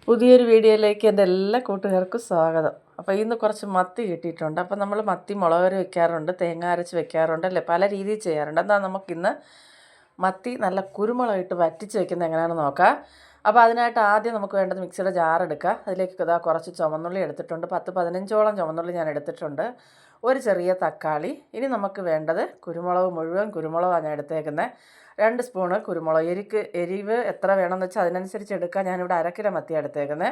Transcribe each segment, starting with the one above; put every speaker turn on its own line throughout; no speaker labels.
പുതിയൊരു വീഡിയോയിലേക്ക് എൻ്റെ എല്ലാ കൂട്ടുകാർക്കും സ്വാഗതം. അപ്പോൾ ഇന്ന് കുറച്ച് മത്തി കിട്ടിയിട്ടുണ്ട്. അപ്പോൾ നമ്മൾ മത്തി മുളക് കറി വെക്കാറുണ്ട്, തേങ്ങ അരച്ച് വെക്കാറുണ്ട് അല്ലേ, പല രീതിയിൽ ചെയ്യാറുണ്ട്. എന്നാൽ നമുക്കിന്ന് മത്തി നല്ല കുരുമുളകിട്ട് വറ്റിച്ച് വെക്കുന്നത് എങ്ങനെയാണെന്ന് നോക്കാം. അപ്പോൾ അതിനായിട്ട് ആദ്യം നമുക്ക് വേണ്ടത് മിക്സിയുടെ ജാർ എടുക്കുക. അതിലേക്ക് ഇതാ കുറച്ച് ചുവന്നുള്ളി എടുത്തിട്ടുണ്ട്, 10-15ഓളം ചുവന്നുള്ളി ഞാൻ എടുത്തിട്ടുണ്ട്, ഒരു ചെറിയ തക്കാളി. ഇനി നമുക്ക് വേണ്ടത് കുരുമുളക്, മുഴുവൻ കുരുമുളകാണ് ഞാൻ എടുത്തേക്കുന്നത്. 2 സ്പൂണ് കുരുമുളക്. എരിവ് എത്ര വേണമെന്ന് വെച്ചാൽ അതിനനുസരിച്ച് എടുക്കുക. ഞാനിവിടെ 1/2 കിലോ മത്തി എടുത്തേക്കുന്നത്.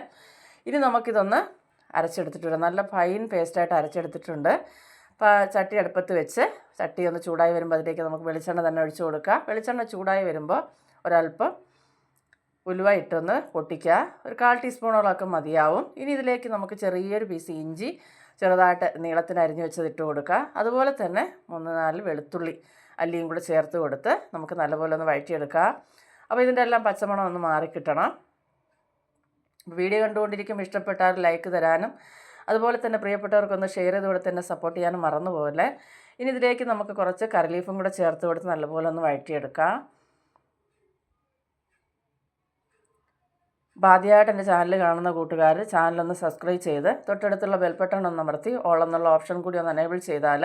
ഇനി നമുക്കിതൊന്ന് അരച്ചെടുത്തിട്ടുണ്ട്, നല്ല ഫൈൻ പേസ്റ്റായിട്ട് അരച്ചെടുത്തിട്ടുണ്ട്. ചട്ടി അടുപ്പത്ത് വെച്ച് ചട്ടി ഒന്ന് ചൂടായി വരുമ്പോൾ അതിലേക്ക് നമുക്ക് വെളിച്ചെണ്ണ തന്നെ ഒഴിച്ച് കൊടുക്കുക. വെളിച്ചെണ്ണ ചൂടായി വരുമ്പോൾ ഒരല്പം ഉലുവ ഇട്ടൊന്ന് പൊട്ടിക്കുക. ഒരു 1/4 ടീസ്പൂണോളൊക്കെ മതിയാവും. ഇനി ഇതിലേക്ക് നമുക്ക് ചെറിയൊരു പീസ് ഇഞ്ചി ചെറുതായിട്ട് നീളത്തിന് അരിഞ്ഞ് വെച്ചത് ഇട്ട് കൊടുക്കുക. അതുപോലെ തന്നെ 3-4 വെളുത്തുള്ളി അല്ലിയും കൂടെ ചേർത്ത് കൊടുത്ത് നമുക്ക് നല്ലപോലെ ഒന്ന് വഴറ്റിയെടുക്കാം. അപ്പോൾ ഇതിൻ്റെ എല്ലാം പച്ചമണം ഒന്ന് മാറിക്കിട്ടണം. വീഡിയോ കണ്ടുകൊണ്ടിരിക്കുമ്പോൾ ഇഷ്ടപ്പെട്ടാൽ ലൈക്ക് തരാനും അതുപോലെ തന്നെ പ്രിയപ്പെട്ടവർക്കൊന്ന് ഷെയർ ചെയ്ത് കൊടുത്ത് തന്നെ സപ്പോർട്ട് ചെയ്യാനും മറന്നു പോകല്ലേ. ഇനി ഇതിലേക്ക് നമുക്ക് കുറച്ച് കറി ലീഫും കൂടെ ചേർത്ത് കൊടുത്ത് നല്ലപോലെ ഒന്ന് വഴറ്റിയെടുക്കാം. അപ്പോൾ ആദ്യമായിട്ട് എൻ്റെ ചാനൽ കാണുന്ന കൂട്ടുകാർ ചാനലൊന്ന് സബ്സ്ക്രൈബ് ചെയ്ത് തൊട്ടടുത്തുള്ള ബെൽ ബട്ടൺ ഒന്ന് അമർത്തി ഓൾ എന്നുള്ള ഓപ്ഷൻ കൂടി ഒന്ന് എനേബിൾ ചെയ്താൽ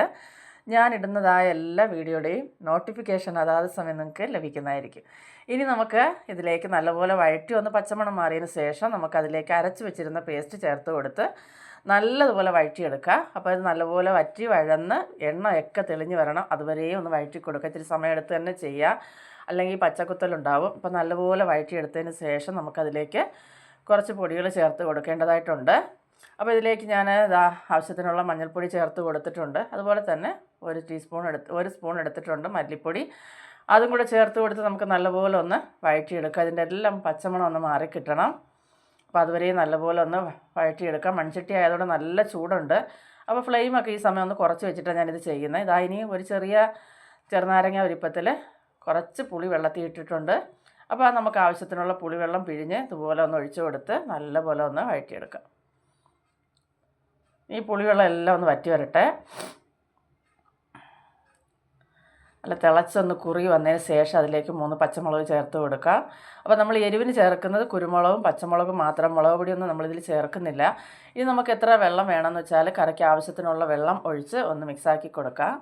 ഞാനിടുന്നതായ എല്ലാ വീഡിയോയുടെയും നോട്ടിഫിക്കേഷൻ അതാത് സമയം നിങ്ങൾക്ക് ലഭിക്കുന്നതായിരിക്കും. ഇനി നമുക്ക് ഇതിലേക്ക് നല്ലപോലെ വഴറ്റി ഒന്ന് പച്ചമണം മാറിയതിന് ശേഷം നമുക്കതിലേക്ക് അരച്ച് വെച്ചിരുന്ന പേസ്റ്റ് ചേർത്ത് കൊടുത്ത് നല്ലതുപോലെ വഴറ്റിയെടുക്കുക. അപ്പോൾ ഇത് നല്ലപോലെ വറ്റി വഴന്ന് എണ്ണയൊക്കെ തെളിഞ്ഞ് വരണം, അതുവരെയും ഒന്ന് വഴറ്റി കൊടുക്കുക. ഇത്തിരി സമയമെടുത്ത് തന്നെ ചെയ്യുക, അല്ലെങ്കിൽ പച്ചക്കുത്തലുണ്ടാവും. അപ്പോൾ നല്ലപോലെ വഴറ്റിയെടുത്തതിന് ശേഷം നമുക്കതിലേക്ക് കുറച്ച് പൊടികൾ ചേർത്ത് കൊടുക്കേണ്ടതായിട്ടുണ്ട്. അപ്പോൾ ഇതിലേക്ക് ഞാൻ ആവശ്യത്തിനുള്ള മഞ്ഞൾപ്പൊടി ചേർത്ത് കൊടുത്തിട്ടുണ്ട്. അതുപോലെ തന്നെ ഒരു സ്പൂൺ എടുത്തിട്ടുണ്ട് മല്ലിപ്പൊടി, അതും കൂടെ ചേർത്ത് കൊടുത്ത് നമുക്ക് നല്ലപോലെ ഒന്ന് വഴറ്റിയെടുക്കുക. അതിൻ്റെ എല്ലാം പച്ചമണം ഒന്ന് മാറിക്കിട്ടണം. അപ്പോൾ അതുവരെയും നല്ലപോലെ ഒന്ന് വഴറ്റിയെടുക്കാം. മൺചട്ടി ആയതുകൊണ്ട് നല്ല ചൂടുണ്ട്. അപ്പോൾ ഫ്ലെയിമൊക്കെ ഈ സമയം ഒന്ന് കുറച്ച് വെച്ചിട്ടാണ് ഞാനിത് ചെയ്യുന്നത്. ഇനി ഒരു ചെറുനാരങ്ങ വലിപ്പത്തിൽ കുറച്ച് പുളി വെള്ളത്തിൽ ഇട്ടിട്ടുണ്ട്. അപ്പോൾ നമുക്ക് ആവശ്യത്തിനുള്ള പുളിവെള്ളം പിഴിഞ്ഞ് ഇതുപോലെ ഒന്ന് ഒഴിച്ചു കൊടുത്ത് നല്ലപോലെ ഒന്ന് വഴറ്റിയെടുക്കാം. ഈ പുളിവെള്ളം എല്ലാം ഒന്ന് വറ്റി വരട്ടെ. നല്ല തിളച്ചൊന്ന് കുറുകി വന്നതിന് ശേഷം അതിലേക്ക് 3 പച്ചമുളക് ചേർത്ത് കൊടുക്കാം. അപ്പോൾ നമ്മൾ എരിവിന് ചേർക്കുന്നത് കുരുമുളകും പച്ചമുളകും മാത്രം, മുളക് പൊടിയൊന്നും നമ്മളിതിൽ ചേർക്കുന്നില്ല. ഇനി നമുക്ക് എത്ര വെള്ളം വേണമെന്ന് വെച്ചാൽ കറിക്ക് ആവശ്യത്തിനുള്ള വെള്ളം ഒഴിച്ച് ഒന്ന് മിക്സാക്കി കൊടുക്കാം.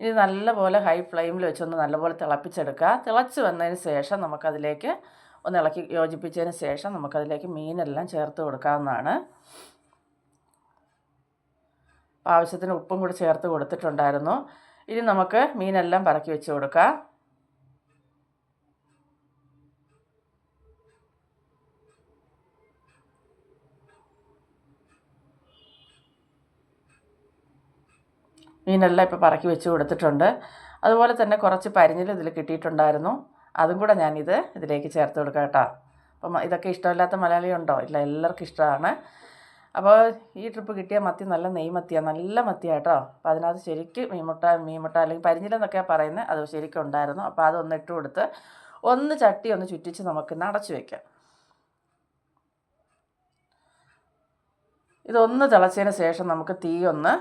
ഇനി നല്ലപോലെ ഹൈ ഫ്ലെയിമിൽ വെച്ചൊന്ന് നല്ലപോലെ തിളപ്പിച്ചെടുക്കുക. തിളച്ച് വന്നതിന് ശേഷം നമുക്കതിലേക്ക് ഒന്ന് ഇളക്കി യോജിപ്പിച്ചതിന് ശേഷം നമുക്കതിലേക്ക് മീനെല്ലാം ചേർത്ത് കൊടുക്കാവുന്നതാണ്. ആവശ്യത്തിന് ഉപ്പും കൂടി ചേർത്ത് കൊടുത്തിട്ടുണ്ടായിരുന്നു. ഇനി നമുക്ക് മീനെല്ലാം പറക്കി വെച്ച് കൊടുക്കാം. മീനെല്ലാം ഇപ്പോൾ പറക്കി വെച്ച് കൊടുത്തിട്ടുണ്ട്. അതുപോലെ തന്നെ കുറച്ച് പരിഞ്ഞിൽ ഇതിൽ കിട്ടിയിട്ടുണ്ടായിരുന്നു, അതും കൂടെ ഇതിലേക്ക് ചേർത്ത് കൊടുക്കാം കേട്ടോ. അപ്പം ഇതൊക്കെ ഇഷ്ടമില്ലാത്ത മലയാളി ഉണ്ടോ? ഇല്ല, എല്ലാവർക്കും ഇഷ്ടമാണ്. അപ്പോൾ ഈ ട്രിപ്പ് കിട്ടിയ മത്തി നല്ല നെയ്മത്തിയാണ്, നല്ല മത്തിയാണ് കേട്ടോ. അപ്പോൾ അതിനകത്ത് ശരിക്കും മീൻമുട്ട അല്ലെങ്കിൽ പരിഞ്ഞിലെന്നൊക്കെയാണ് പറയുന്നത്, അത് ശരിക്കും ഉണ്ടായിരുന്നു. അപ്പോൾ അതൊന്ന് ഇട്ട് കൊടുത്ത് ചട്ടി ഒന്ന് ചുറ്റിച്ച് നമുക്കിന്ന് അടച്ചു വയ്ക്കാം. ഇതൊന്ന് തിളച്ചതിന് ശേഷം നമുക്ക് തീ ഒന്ന്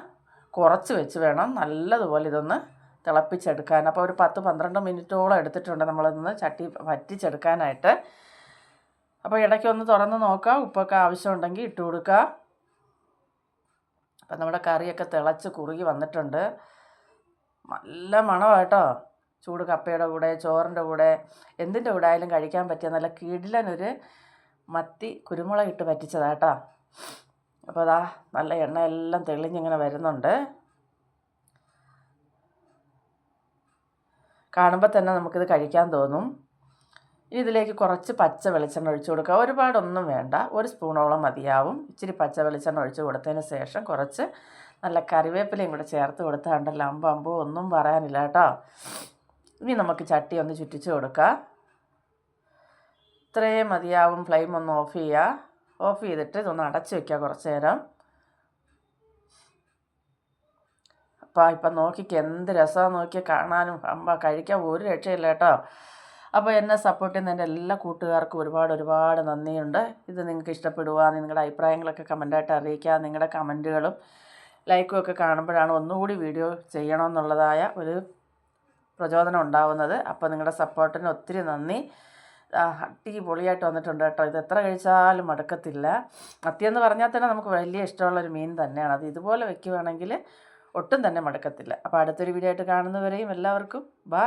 കുറച്ച് വെച്ച് വേണം നല്ലതുപോലെ ഇതൊന്ന് തിളപ്പിച്ചെടുക്കാൻ. അപ്പോൾ ഒരു 10-12 മിനിറ്റോളം എടുത്തിട്ടുണ്ട് നമ്മളിന്ന് ചട്ടി വറ്റിച്ചെടുക്കാനായിട്ട്. അപ്പോൾ ഇടയ്ക്കൊന്ന് തുറന്ന് നോക്കുക, ഉപ്പൊക്കെ ആവശ്യമുണ്ടെങ്കിൽ ഇട്ട് കൊടുക്കുക. അപ്പം നമ്മുടെ കറിയൊക്കെ തിളച്ച് കുറുകി വന്നിട്ടുണ്ട്. നല്ല മണമാണ് കേട്ടോ. ചൂട് കപ്പയുടെ കൂടെ, ചോറിൻ്റെ കൂടെ, എന്തിൻ്റെ കൂടെ ആയാലും കഴിക്കാൻ പറ്റിയ നല്ല കിടിലനൊരു മത്തി കുരുമുളക് ഇട്ട് പറ്റിച്ചതാണ് കേട്ടോ. അപ്പോൾ നല്ല എണ്ണയെല്ലാം തെളിഞ്ഞിങ്ങനെ വരുന്നുണ്ട്. കാണുമ്പോൾ തന്നെ നമുക്കിത് കഴിക്കാൻ തോന്നും. ഇനി ഇതിലേക്ക് കുറച്ച് പച്ച വെളിച്ചെണ്ണ ഒഴിച്ച് കൊടുക്കുക. ഒരുപാടൊന്നും വേണ്ട, 1 സ്പൂണോളം മതിയാവും. ഇച്ചിരി പച്ച വെളിച്ചെണ്ണ ഒഴിച്ച് കൊടുത്തതിന് ശേഷം കുറച്ച് നല്ല കറിവേപ്പിലയും കൂടെ ചേർത്ത് കൊടുത്താണ്ടല്ലോ അമ്പോ ഒന്നും പറയാനില്ല കേട്ടോ. ഇനി നമുക്ക് ചട്ടി ഒന്ന് ചുറ്റിച്ച് കൊടുക്കാം. ഇത്രയും മതിയാവും. ഫ്ലെയിം ഒന്ന് ഓഫ് ചെയ്യുക. ഓഫ് ചെയ്തിട്ട് ഇതൊന്ന് അടച്ച് വയ്ക്കുക കുറച്ച് നേരം. അപ്പോൾ ഇപ്പം നോക്കിക്ക് എന്ത് രസമാണ് നോക്കിയാൽ കാണാനും കഴിക്കാൻ ഒരു രക്ഷയില്ല കേട്ടോ. അപ്പോൾ എന്നെ സപ്പോർട്ട് ചെയ്യുന്ന എൻ്റെ എല്ലാ കൂട്ടുകാർക്കും ഒരുപാട് നന്ദിയുണ്ട്. ഇത് നിങ്ങൾക്ക് ഇഷ്ടപ്പെടുക, നിങ്ങളുടെ അഭിപ്രായങ്ങളൊക്കെ കമൻറ്റായിട്ട് അറിയിക്കുക. നിങ്ങളുടെ കമൻറ്റുകളും ലൈക്കും ഒക്കെ കാണുമ്പോഴാണ് ഒന്നുകൂടി വീഡിയോ ചെയ്യണമെന്നുള്ളതായ ഒരു പ്രചോദനം ഉണ്ടാവുന്നത്. അപ്പോൾ നിങ്ങളുടെ സപ്പോർട്ടിന് ഒത്തിരി നന്ദി. അടിപൊളിയായിട്ട് വന്നിട്ടുണ്ട് കേട്ടോ. ഇത് എത്ര കഴിച്ചാലും മടുക്കത്തില്ല. മത്തിയെന്ന് പറഞ്ഞാൽ തന്നെ നമുക്ക് വലിയ ഇഷ്ടമുള്ളൊരു മീൻ തന്നെയാണ്. അത് ഇതുപോലെ വെക്കുകയാണെങ്കിൽ ഒട്ടും തന്നെ മടുക്കത്തില്ല. അപ്പോൾ അടുത്തൊരു വീഡിയോ ആയിട്ട് കാണുന്നവരെയും എല്ലാവർക്കും ബൈ.